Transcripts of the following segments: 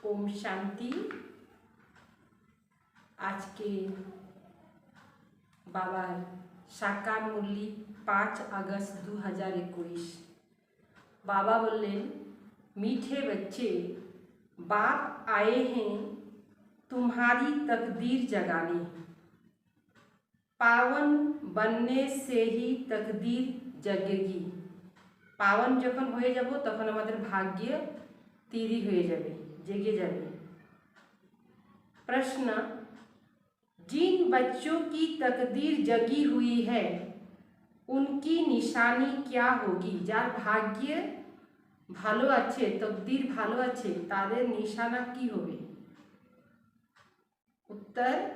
ओम शांति। आज के बाबा साकार मुरली 5 अगस्त 2021। बाबा बोले, मीठे बच्चे, बाप आए हैं तुम्हारी तकदीर जगाने। पावन बनने से ही तकदीर जगेगी। पावन जखन हो जाबो तखन हमारे भाग्य तीरी हो जाबे, जगे जाबे। प्रश्न, जिन बच्चों की तकदीर जगी हुई है उनकी निशानी क्या होगी? जार भाग्य भालो आछे, तकदीर भालो आछे, तादेर निशाना की होबे? उत्तर,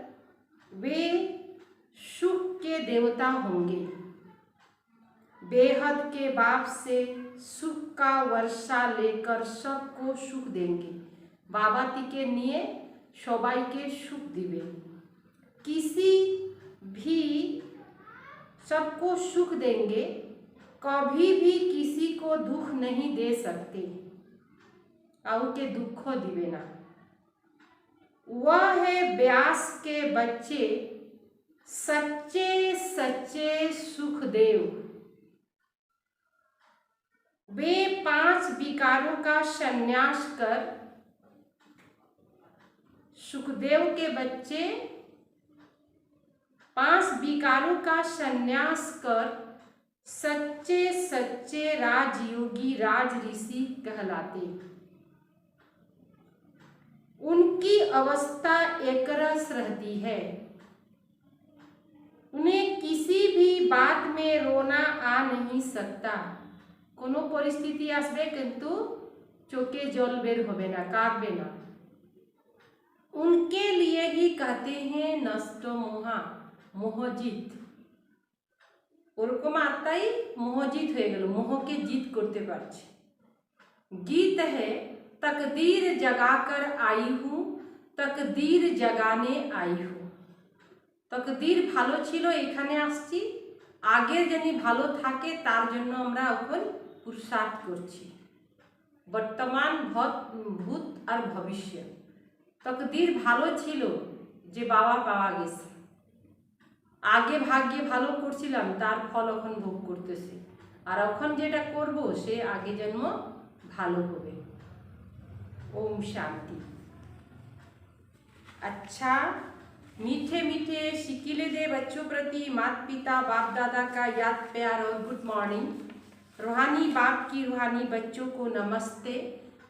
वे सुख के देवता होंगे। बेहद के बाप से सुख का वर्षा लेकर सबको सुख देंगे। बाबा तिके निये सबाई के सुख दिबे। किसी भी सबको सुख देंगे, कभी भी किसी को दुख नहीं दे सकते। आउ के दुख दिबे ना। वह है व्यास के बच्चे, सच्चे सच्चे सुखदेव। वे 5 विकारों का संन्यास कर, सुखदेव के बच्चे 5 विकारों का संन्यास कर सच्चे सच्चे राजयोगी राज ऋषि कहलाते। उनकी अवस्था एकरस रहती है। उन्हें किसी भी बात में रोना आ नहीं सकता। कोनो परिस्थिति आसबे किंतु चोके जल बेर होबे ना, काटबे ना। उनके लिए ही कहते हैं नष्ट मोहा, मोहजित। ओरकम आत्माई मोहजित हो गेल, मोह के जीत करते पारछे। गीत है, तकदीर जगाकर आई हूँ, तकदीर जगाने आई हूँ। तकदीर भालो छिलो एखाने आसছি, आगे जानी भालो थाके तार जन्य आमरा এখন पुरुषार्थ करছি। बर्तमान भूत और भविष्य। तकदीर भालो छिलो जे बाबा पावा गेছে, आगे भाग्ये भालो करছিলাম तार फल এখন भोग করতেছি, আর এখন যেটা করব সে आगे जन्म भालो হবে। ओम शांति। अच्छा, मीठे मीठे शिकिले दे बच्चों प्रति माता पिता बाप दादा का याद प्यार और गुड मॉर्निंग। रूहानी बाप की रूहानी बच्चों को नमस्ते।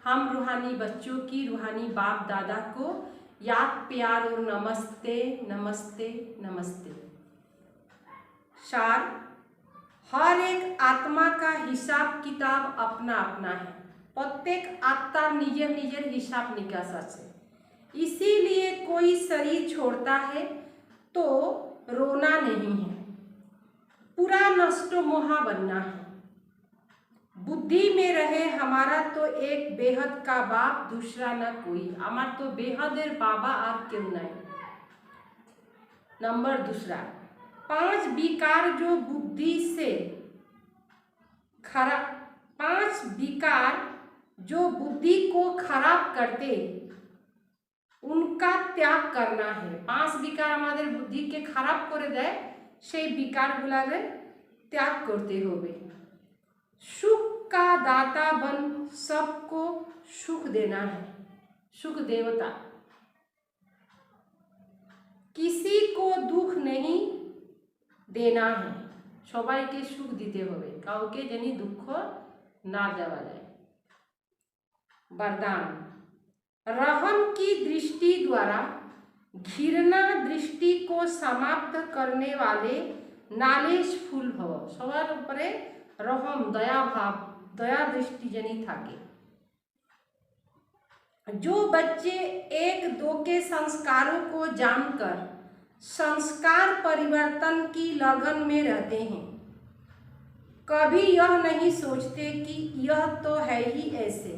हम रूहानी बच्चों की रूहानी बाप दादा को याद प्यार और नमस्ते नमस्ते नमस्ते। सार, हर एक आत्मा का हिसाब किताब अपना अपना है। प्रत्येक आत्मा निजर निजर हिसाब निकास आछे। इसीलिए कोई शरीर छोड़ता है तो रोना नहीं है, पूरा नष्ट मोहा बनना है। बुद्धि में रहे हमारा तो एक बेहद का बाप, दूसरा ना कोई। आमार तो बेहदेर बाबा और क्यों नहीं। नंबर दूसरा, 5 विकार जो बुद्धि से खराब, 5 विकार जो बुद्धि को खराब करते उनका त्याग करना है। 5 विकार हमारे बुद्धि के खराब करे दे, से विकार गुलारे त्याग करते होबे। सुख का दाता बन सबको सुख देना है, सुख देवता। किसी को दुख नहीं देना है, सबाई के सुख दीते होबे, काउके जानी दुख ना देवा जाए। वरदान, रहम की दृष्टि द्वारा घृणा दृष्टि को समाप्त करने वाले नालेजफुल भव। सबार उपरे रहम दया भाव, दया दृष्टि जनी थाके। जो बच्चे 1-2 के संस्कारों को जानकर संस्कार परिवर्तन की लगन में रहते हैं, कभी यह नहीं सोचते कि यह तो है ही ऐसे।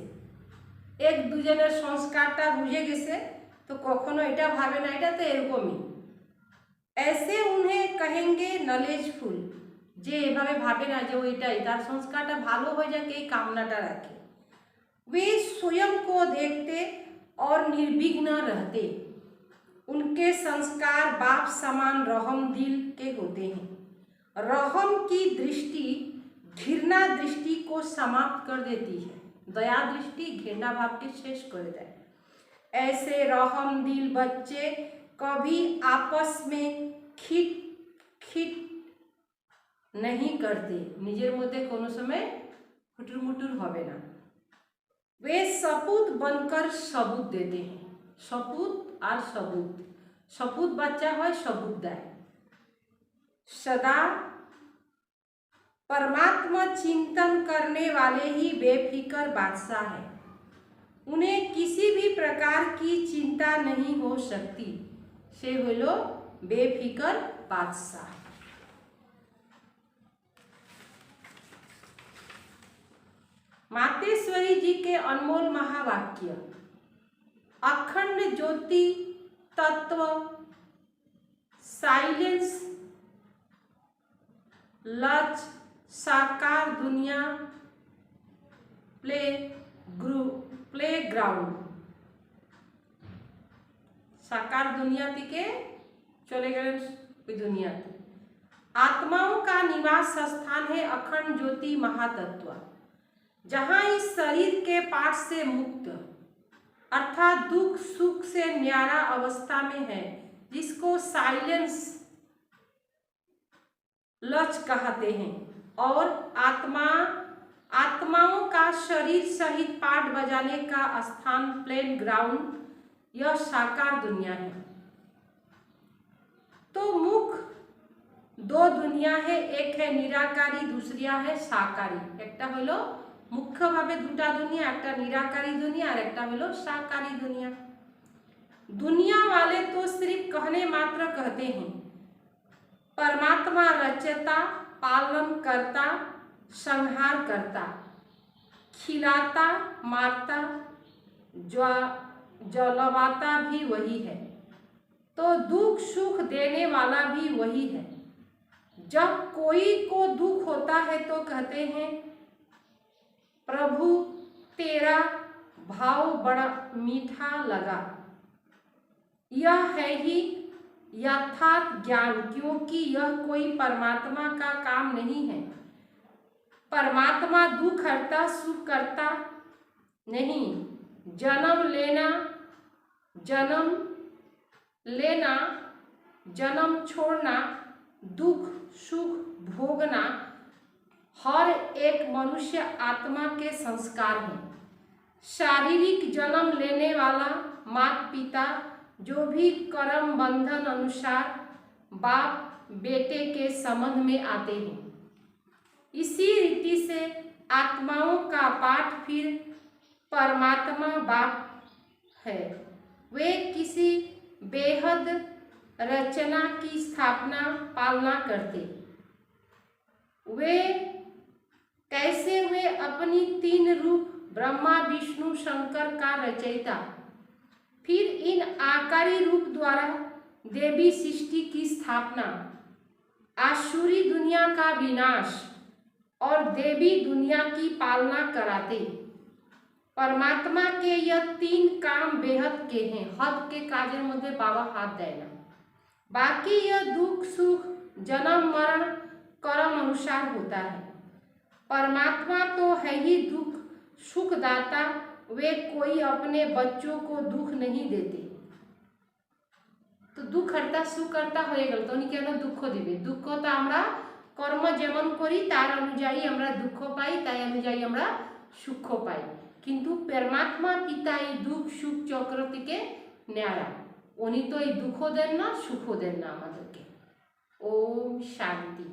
एक दूजনের संस्कारটা बुझे गेছে तो कखनो এটা भावे ना এটা तो এরকমই। ऐसे उन्हें कहेंगे नॉलेजफुल, যে এভাবে ভাবে না যে ওইটাই তার সংস্কারটা ভালো হয়ে যাক এই কামনাটা রাখে। वे स्वयं को देखते और निर्विघ्न रहते। उनके संस्कार बाप समान रहम दिल के होते हैं। रहम की दृष्टि घृणा दृष्टि को समाप्त कर देती है। दया दृष्टि घृणा भाव के शेष कर देता है। ऐसे रहम दिल बच्चे कभी आपस में खिट नहीं करते। निजेर मध्य कोनो समय खुटुर मुटुर होबे ना। वे सपूत बनकर सबूत देते हैं। सपूत और सबूत, सपूत बच्चा है, सबूत देय। सदा परमात्मा चिंतन करने वाले ही बेफिक्र बादशाह है। उन्हें किसी भी प्रकार की चिंता नहीं हो सकती। से बोलो बेफिक्र बादशाह। मातेश्वरी जी के अनमोल महावाक्य, अखंड ज्योति तत्व, साइलेंस, लच, साकार दुनिया, प्लेग्राउंड। साकार दुनिया के चले गए दुनिया। आत्माओं का निवास स्थान है अखंड ज्योति महातत्व, जहाँ इस शरीर के पाठ से मुक्त अर्थात दुख सुख से न्यारा अवस्था में है, जिसको साइलेंस लच कहते हैं। और आत्माओं का शरीर सहित पाठ बजाने का स्थान प्लेन ग्राउंड, यह साकार दुनिया है। तो मुख्य दो दुनिया है, एक है निराकारी, दूसरिया है साकारी। एकटा हलो मुख्य भावे दुटा दुनिया, एकटा निराकारी दुनिया और एकटा हलो साकारी दुनिया। दुनिया वाले तो सिर्फ कहने मात्र कहते हैं। परमात्मा रचता, पालन करता, संहार करता, खिलाता, मारता, जलवाता भी वही है, तो दुख सुख देने वाला भी वही है। जब कोई को दुख होता है तो कहते हैं प्रभु तेरा भाव बड़ा मीठा लगा। यह है ही यथार्थ ज्ञान, क्योंकि यह कोई परमात्मा का काम नहीं है। परमात्मा दुख हरता सुख करता नहीं। जन्म लेना, जन्म छोड़ना, दुख सुख भोगना हर एक मनुष्य आत्मा के संस्कार हैं। शारीरिक जन्म लेने वाला माता पिता जो भी कर्म बंधन अनुसार बाप बेटे के संबंध में आते हैं, इसी रीति से आत्माओं का पाठ फिर परमात्मा बाप है। वे किसी बेहद रचना की स्थापना पालना करते। वे कैसे हुए अपनी तीन रूप ब्रह्मा विष्णु शंकर का रचयिता, फिर इन आकारी रूप द्वारा देवी सृष्टि की स्थापना, आसुरी दुनिया का विनाश और देवी दुनिया की पालना कराते। परमात्मा के यह तीन काम बेहद के हैं। हद के काजेर मध्य बाबा हाथ देना। बाकी यह दुख सुख जन्म मरण कर्म अनुसार होता है। परमात्मा तो है ही दुख सुख दाता। वे कोई अपने बच्चों को दुख नहीं देते। तो दुख हरता सुख करता हो गल तो उन्हीं के दुख दिबे। दुख तो আমরা কর্ম যেমন করি তার অনুযায়ী আমরা দুঃখ পাই, তাই অনুযায়ী আমরা সুখ পাই। কিন্তু परमात्मा पिता এই দুঃখ সুখ চক্র থেকে ন্যাড়া। উনি তো এই দুঃখ দেন না সুখ দেন না আমাদেরকে। ওম শান্তি।